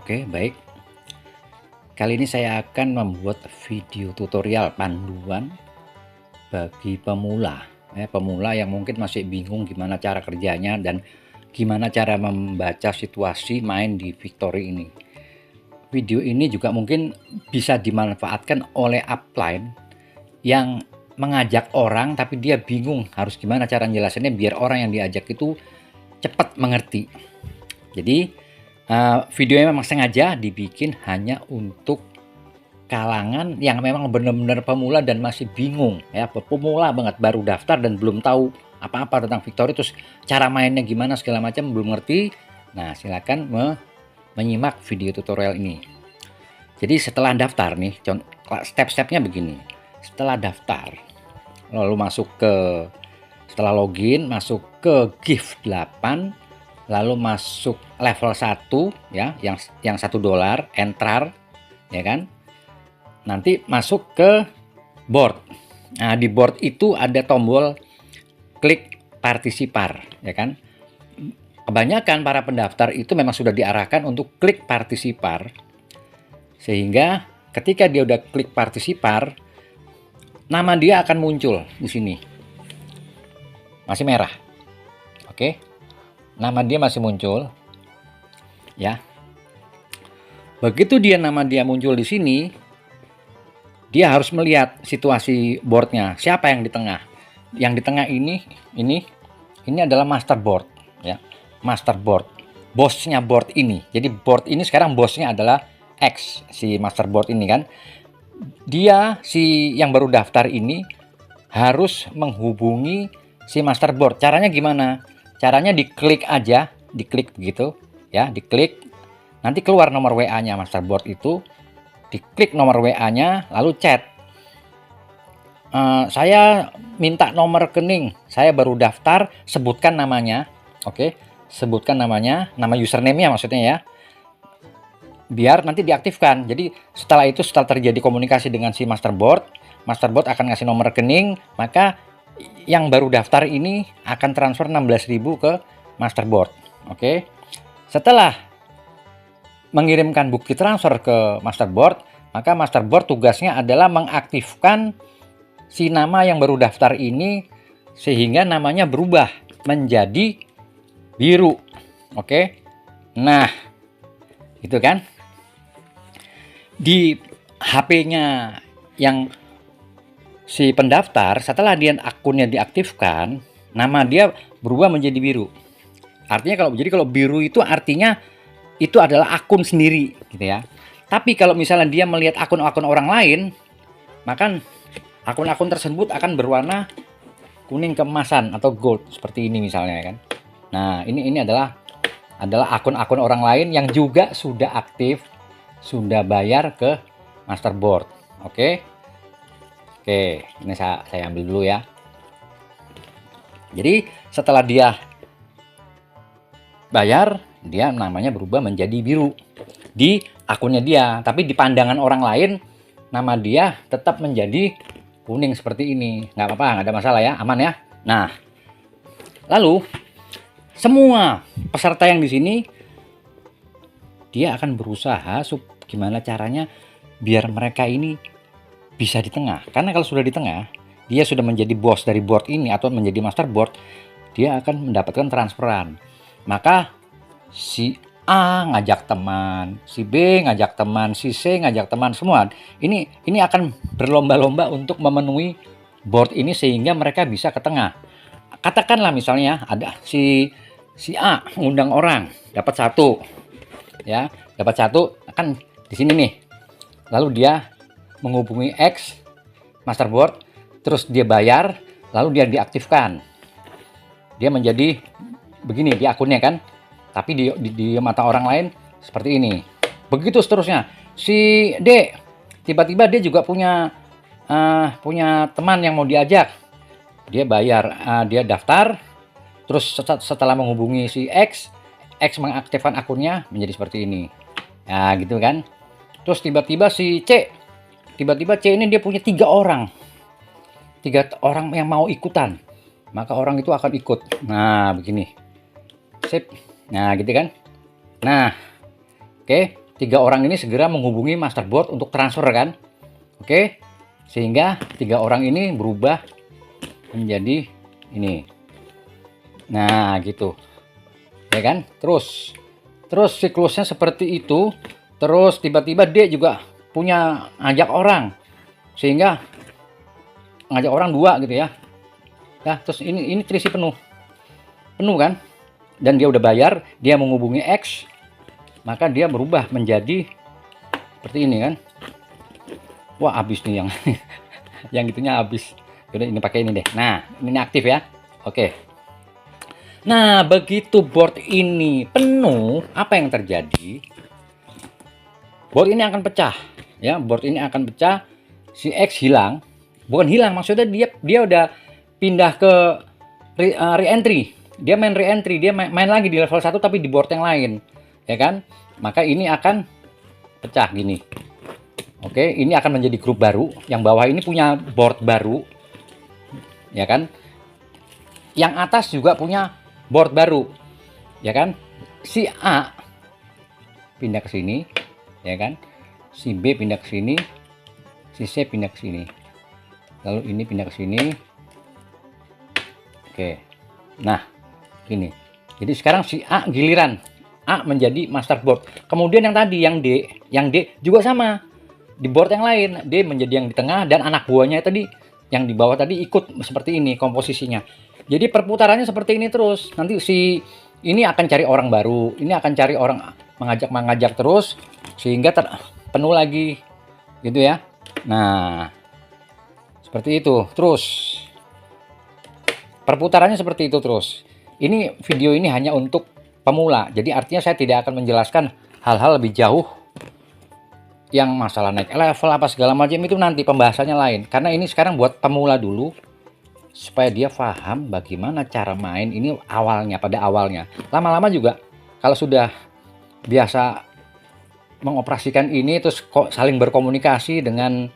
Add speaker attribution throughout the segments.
Speaker 1: Oke, baik. Kali ini saya akan membuat video tutorial panduan bagi pemula. Pemula yang mungkin masih bingung gimana cara kerjanya dan gimana cara membaca situasi main di Victory ini. Video ini juga mungkin bisa dimanfaatkan oleh upline yang mengajak orang tapi dia bingung harus gimana cara jelasinnya biar orang yang diajak itu cepat mengerti. Jadi videonya memang sengaja dibikin hanya untuk kalangan yang memang benar-benar pemula dan masih bingung ya, pemula banget, baru daftar dan belum tahu apa-apa tentang Victory, terus cara mainnya gimana segala macam belum ngerti. Nah, silakan menyimak video tutorial ini. Jadi setelah daftar nih, step-stepnya begini. Setelah daftar, lalu setelah login, masuk ke gift 8, lalu masuk level 1 ya, yang $1, entrar ya kan. Nanti masuk ke board. Nah, di board itu ada tombol klik partisipar ya kan. Kebanyakan para pendaftar itu memang sudah diarahkan untuk klik partisipar, sehingga ketika dia udah klik partisipar, nama dia akan muncul di sini. Masih merah. Oke. Nama dia masih muncul. Ya. Begitu nama dia muncul di sini, dia harus melihat situasi boardnya. Siapa yang di tengah? Yang di tengah ini adalah master board ya. Master board. Bosnya board ini. Jadi board ini sekarang bosnya adalah X, si master board ini kan. Dia si yang baru daftar ini harus menghubungi si master board. Caranya gimana? Caranya diklik aja, diklik begitu ya, diklik. Nanti keluar nomor WA-nya master board itu. Diklik nomor WA-nya lalu chat. Saya minta nomor rekening. Saya baru daftar, sebutkan namanya. Oke, sebutkan namanya, nama username-nya maksudnya ya. Biar nanti diaktifkan. Jadi setelah itu, setelah terjadi komunikasi dengan si master board akan ngasih nomor rekening, maka yang baru daftar ini akan transfer 16.000 ke master board. Oke. Setelah mengirimkan bukti transfer ke master board, maka master board tugasnya adalah mengaktifkan si nama yang baru daftar ini sehingga namanya berubah menjadi biru. Oke. Nah, itu kan. Di HP-nya yang si pendaftar, setelah akunnya diaktifkan, nama dia berubah menjadi biru. Artinya kalau biru itu artinya itu adalah akun sendiri gitu ya. Tapi kalau misalnya dia melihat akun-akun orang lain, maka akun-akun tersebut akan berwarna kuning keemasan atau gold seperti ini misalnya kan. Nah, ini adalah akun-akun orang lain yang juga sudah aktif, sudah bayar ke master board. Oke, ini saya ambil dulu ya. Jadi setelah dia bayar, dia namanya berubah menjadi biru di akunnya dia, tapi di pandangan orang lain nama dia tetap menjadi kuning seperti ini. Nggak apa-apa, nggak ada masalah ya, aman ya. Nah, lalu semua peserta yang di sini dia akan berusaha gimana caranya biar mereka ini bisa di tengah. Karena kalau sudah di tengah, dia sudah menjadi bos dari board ini atau menjadi master board, dia akan mendapatkan transferan. Maka si A ngajak teman, si B ngajak teman, si C ngajak teman, semua. Ini akan berlomba-lomba untuk memenuhi board ini sehingga mereka bisa ke tengah. Katakanlah misalnya ada si A ngundang orang, dapat 1. Ya, dapat 1 kan di sini nih. Lalu dia menghubungi X master board, terus dia bayar, lalu dia diaktifkan. Dia menjadi begini di akunnya kan. Tapi di mata orang lain seperti ini. Begitu seterusnya. Si D tiba-tiba dia juga punya teman yang mau diajak. Dia bayar, dia daftar. Terus setelah menghubungi si X mengaktifkan akunnya menjadi seperti ini. Ya gitu kan. Terus tiba-tiba si C ini dia punya 3 orang. 3 orang yang mau ikutan. Maka orang itu akan ikut. Nah, begini. Sip. Nah, gitu kan. Nah, oke. 3 orang ini segera menghubungi masterboard untuk transfer kan. Oke, sehingga 3 orang ini berubah menjadi ini. Nah gitu ya kan. Terus siklusnya seperti itu. Terus tiba-tiba dia juga punya ngajak orang, sehingga ngajak orang 2 gitu ya. Nah terus ini terisi penuh kan, dan dia udah bayar, dia menghubungi X, maka dia berubah menjadi seperti ini kan. Wah habis nih yang yang itunya habis. Udah, ini pakai ini deh. Nah ini aktif ya. Oke. Nah begitu board ini penuh, apa yang terjadi? Board ini akan pecah ya. Board ini akan pecah. Si X hilang. Bukan hilang, maksudnya dia udah pindah ke re-entry. Dia main re-entry, dia main lagi di level 1 tapi di board yang lain, ya kan? Maka ini akan pecah gini. Oke, ini akan menjadi grup baru. Yang bawah ini punya board baru, ya kan? Yang atas juga punya board baru, ya kan? Si A pindah ke sini, ya kan? Si B pindah ke sini, si C pindah ke sini. Lalu ini pindah ke sini. Oke. Nah, gini. Jadi sekarang si A giliran A menjadi masterboard. Kemudian yang tadi yang D juga sama. Di board yang lain, D menjadi yang di tengah dan anak buahnya tadi yang di bawah tadi ikut seperti ini komposisinya. Jadi perputarannya seperti ini terus. Nanti si ini akan cari orang baru, ini akan cari orang, mengajak terus sehingga penuh lagi gitu ya. Nah, seperti itu terus perputarannya seperti itu terus. Ini video ini hanya untuk pemula, jadi artinya saya tidak akan menjelaskan hal-hal lebih jauh yang masalah naik level apa segala macam, itu nanti pembahasannya lain, karena ini sekarang buat pemula dulu supaya dia paham bagaimana cara main ini awalnya, pada awalnya. Lama-lama juga kalau sudah biasa mengoperasikan ini, terus kok saling berkomunikasi dengan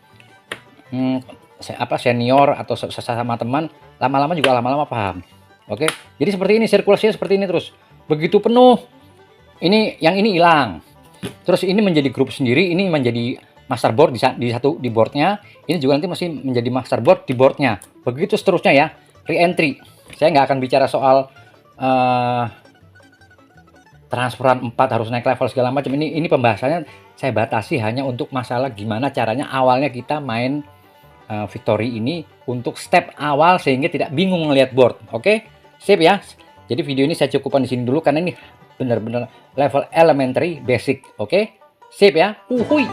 Speaker 1: senior atau sesama teman, lama-lama juga paham. Oke, jadi seperti ini, sirkulasinya seperti ini terus. Begitu penuh, ini yang ini hilang, terus ini menjadi grup sendiri, ini menjadi masterboard di boardnya, ini juga nanti masih menjadi masterboard di boardnya. Begitu seterusnya ya, re-entry. Saya nggak akan bicara soal transferan 4 harus naik level segala macam. Ini pembahasannya saya batasi hanya untuk masalah gimana caranya awalnya kita main Victory ini untuk step awal sehingga tidak bingung melihat board. Oke, sip ya. Jadi video ini saya cukupkan di sini dulu karena ini benar-benar level elementary basic. Oke, sip ya. Uhuy.